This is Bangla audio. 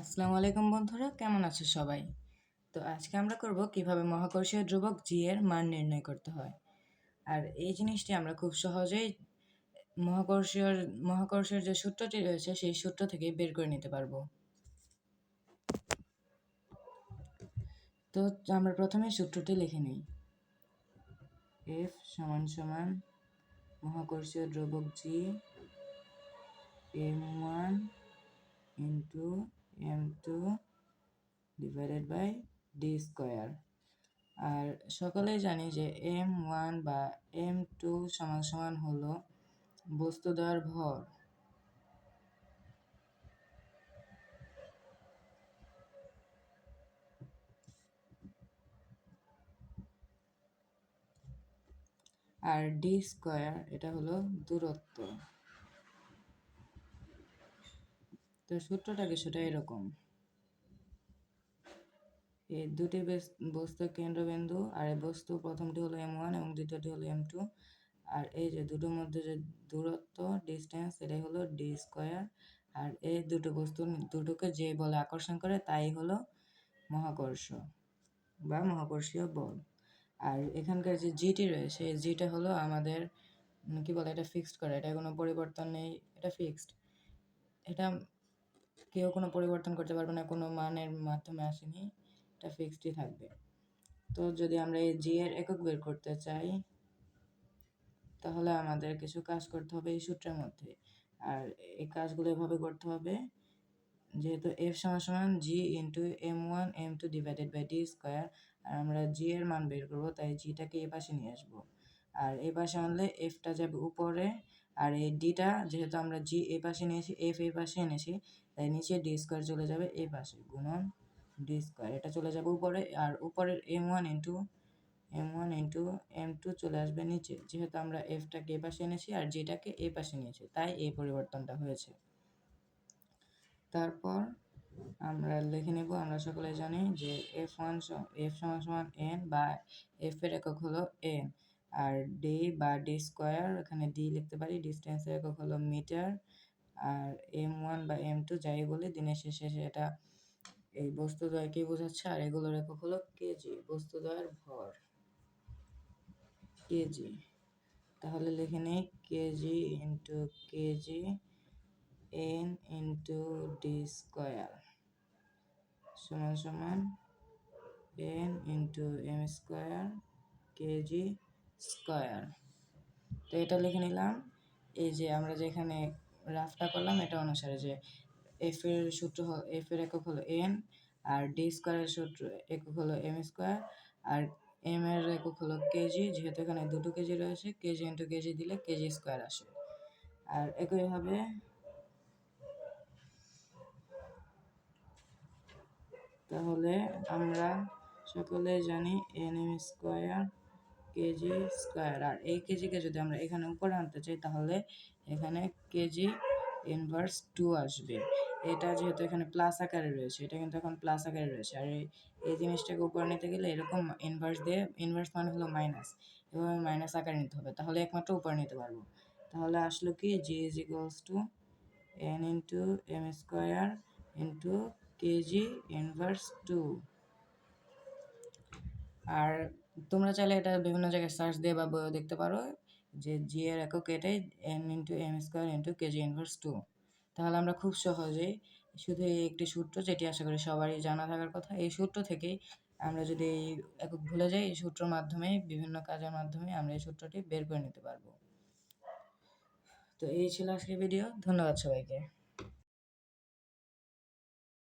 আসসালামু আলাইকুম বন্ধুরা, কেমন আছো সবাই? তো আজকে আমরা করব কিভাবে মহাকর্ষীয় ধ্রুবক জি এর মান নির্ণয় করতে হয়। আর এই জিনিসটি আমরা খুব সহজেই মহাকর্ষীয় মহাকর্ষের যে সূত্রটি রয়েছে সেই সূত্র থেকে বের করে নিতে পারবো। তো আমরা প্রথমে সূত্রটি লিখে নিই। F সমান সমান মহাকর্ষীয় ধ্রুবক G m1 into m2 divided by d square. আর সকলেই জানি যে m1 বা m2 সমান সমান হলো বস্তুদ্বয়ের ভর। আর ডি স্কয়ার এটা হলো দূরত্ব। তো সূত্রটা কিছুটা এরকম, এই দুটি বস্তুর কেন্দ্রবিন্দু, আর এই বস্তু প্রথমটি হলো m1 এবং দ্বিতীয়টি হলো m2, আর এই যে দুটোর মধ্যে যে দূরত্ব ডিস্টেন্স এটাই হলো ডি স্কয়ার। আর এই দুটো বস্তু দুটোকে যে বলে আকর্ষণ করে তাই হলো মহাকর্ষ বা মহাকর্ষীয় বল। আর এখানকার যে জিটি রয়েছে এই জিটা হলো আমাদের কি বলে, এটা ফিক্সড করা, এটা কোনো পরিবর্তন নেই, এটা ফিক্সড, এটা কেউ কোনো পরিবর্তন করতে পারবে না, কোনো মানের মাধ্যমে আসেনি, এটা ফিক্সডই থাকবে। তো যদি আমরা এই জি এর একক বের করতে চাই তাহলে আমাদের কিছু কাজ করতে হবে এই সূত্রের মধ্যে। আর এই কাজগুলো এভাবে করতে হবে, যেহেতু এফ সমান সমান G into m1 m2 divided by d square, আর আমরা জি এর মান বের করবো, তাই জিটাকে এ পাশে নিয়ে আসবো। আর এ পাশে আনলে এফটা যাবে উপরে, আর এই ডিটা যেহেতু আমরা জি এ পাশে নিয়েছি, এফ এ পাশে এনেছি, তাই নিচে ডি স্কয়ার চলে যাবে এ পাশে, গুণন ডি স্কয়ার এটা চলে যাবে উপরে, আর উপরের m1 ইন্টু m2 চলে আসবে নিচে, যেহেতু আমরা এফটাকে এ পাশে এনেছি আর জিটাকে এ পাশে নিয়েছি, তাই এই পরিবর্তনটা হয়েছে। তারপর আমরা লিখে নেব, আমরা সকলে জানি যে এফ সমান সমান এন, বা এফ এর একক হলো এন, আর ডি বা ডি স্কয়ার, এখানে ডি লিখতে পারি, ডিস্টেন্সের একক হলো মিটার, আর m1 বা m2 যাই বলি, দিনের শেষে সেটা এই বস্তুদ্বয়কেই বোঝাচ্ছে, আর এগুলোর একক হলো কেজি, বস্তুদ্বয়ের ভর কেজি। তাহলে লিখে নেই kg into kg N into d square সমান সমান N into m square kg square. তো এটা লিখে নিলাম। এই যে আমরা যেখানে রাফটা করলাম এটা অনুসারে, যে এফ এর সূত্র এফ এর একক হলো এন, আর ডি স্কয়ারের সূত্র একক হলো এম স্কয়ার, আর এম এর একক হলো কেজি, যেহেতু এখানে দুটো কেজি রয়েছে, কেজি ইন্টু কেজি দিলে কেজি স্কয়ার আসে। আর একইভাবে তাহলে আমরা সকলে জানি N m square kg square, আর এই কেজিকে যদি আমরা এখানে উপরে আনতে চাই তাহলে এখানে কেজি ইনভার্স 2 আসবে। এটা যেহেতু এখানে প্লাস আকারে রয়েছে, এটা কিন্তু এখন প্লাস আকারে রয়েছে, আর এই জিনিসটাকে উপরে নিতে গেলে এরকম ইনভার্স দিয়ে, ইনভার্স মানে হলো মাইনাস, এভাবে মাইনাস আকারে নিতে হবে, তাহলে একমাত্র উপরে নিতে পারবো। তাহলে আসলো কি G is equals to N into m square into kg inverse 2। আর তোমরা চাইলে এটা বিভিন্ন জায়গায় সার্চ দিয়ে বা বইও দেখতে পারো, যে জি এর একক এটাই, N into m square into kg inverse 2। তাহলে আমরা খুব সহজেই শুধু এই একটি সূত্র, যেটি আশা করি সবারই জানা থাকার কথা, এই সূত্র থেকেই আমরা যদি এই একক ভুলে যাই, এই সূত্রের মাধ্যমে বিভিন্ন কাজের মাধ্যমে আমরা এই সূত্রটি বের করে নিতে পারবো। তো এই ছিল আজকের ভিডিও, ধন্যবাদ সবাইকে।